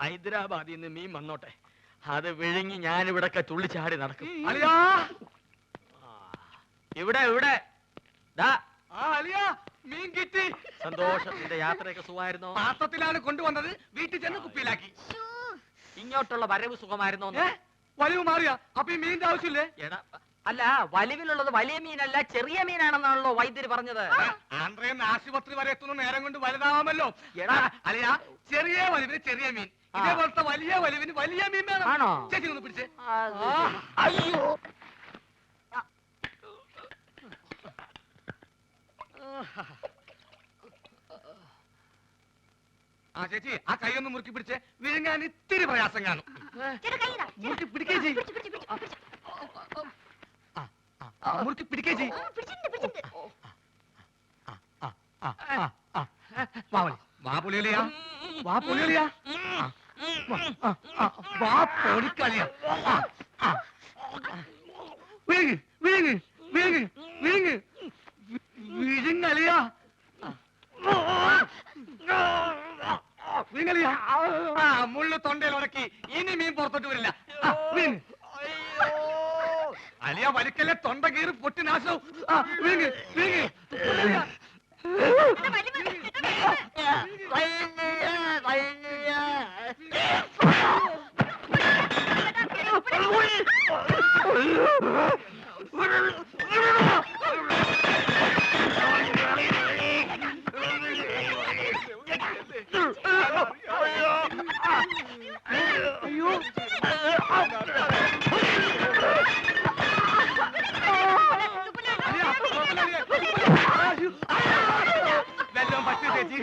ഹൈദരാബാദിൽ നിന്ന് മീൻ വന്നോട്ടെ, അത് വിഴുങ്ങി ഞാനിവിടൊക്കെ തുള്ളിച്ചാടി നടക്കും. ഇവിടെ ഇവിടെ മീൻ കിട്ടി. സന്തോഷത്തിന്റെ യാത്രയൊക്കെ സുഖമായിരുന്നോ? പാത്രത്തിലാണ് കൊണ്ടുവന്നത്, വീട്ടിൽ ചെന്ന് കുപ്പിയിലാക്കി. ഇങ്ങോട്ടുള്ള വരവ് സുഖമായിരുന്നോ? വലിവ് മാറിയാ? അപ്പൊ ഈ മീനിന്റെ ആവശ്യമില്ലേ? എടാ അല്ല, വലിവിലുള്ളത് വലിയ മീനല്ല ചെറിയ മീനാണെന്നാണല്ലോ വൈദ്യര് പറഞ്ഞത്. ആന്ധ്രയെന്ന് ആശുപത്രി വരെ എത്തുന്ന നേരം കൊണ്ട് വലുതാവാമല്ലോ. എടാ അല്ലയാ, ചെറിയ വലിവിന് ചെറിയ മീൻ, ഇതേപോലത്തെ വലിയ വലിവിന് വലിയ മീൻ വേണം. ചേച്ചി ഒന്ന് പിടിച്ചേ. അയ്യോ, ആ ചേച്ചി, ആ കൈ ഒന്ന് മുറുക്കി പിടിച്ചേ, വിഴുങ്ങാൻ ഇത്തിരി പ്രയാസം കാണും. മുറുക്കി പിടിക്കേ ചെയ്, മുറുക്കി പിടിക്കേ ചെയ്. വാ പുളിയലിയാ, വാ പുളിയലിയാ, വാ പൊടിക്കളിയാ. വിഴുങ്ങ് വിഴുങ്ങ് വിഴുങ്ങ് വിഴുങ്ങ് വിഴുങ്ങലിയാ, വിഴുങ്ങലിയാ. മുള്ളു തൊണ്ടയിൽ ഉടക്കി, ഇനി മീൻ പുറത്തോട്ട് വരില്ല. അലിയ വലിക്കല്ലേ, തൊണ്ട കീറി പൊട്ടി നാശവും. വിഴുങ്ങ് വിഴുങ്ങ്. വെള്ളം പറ്റി ചേച്ചി.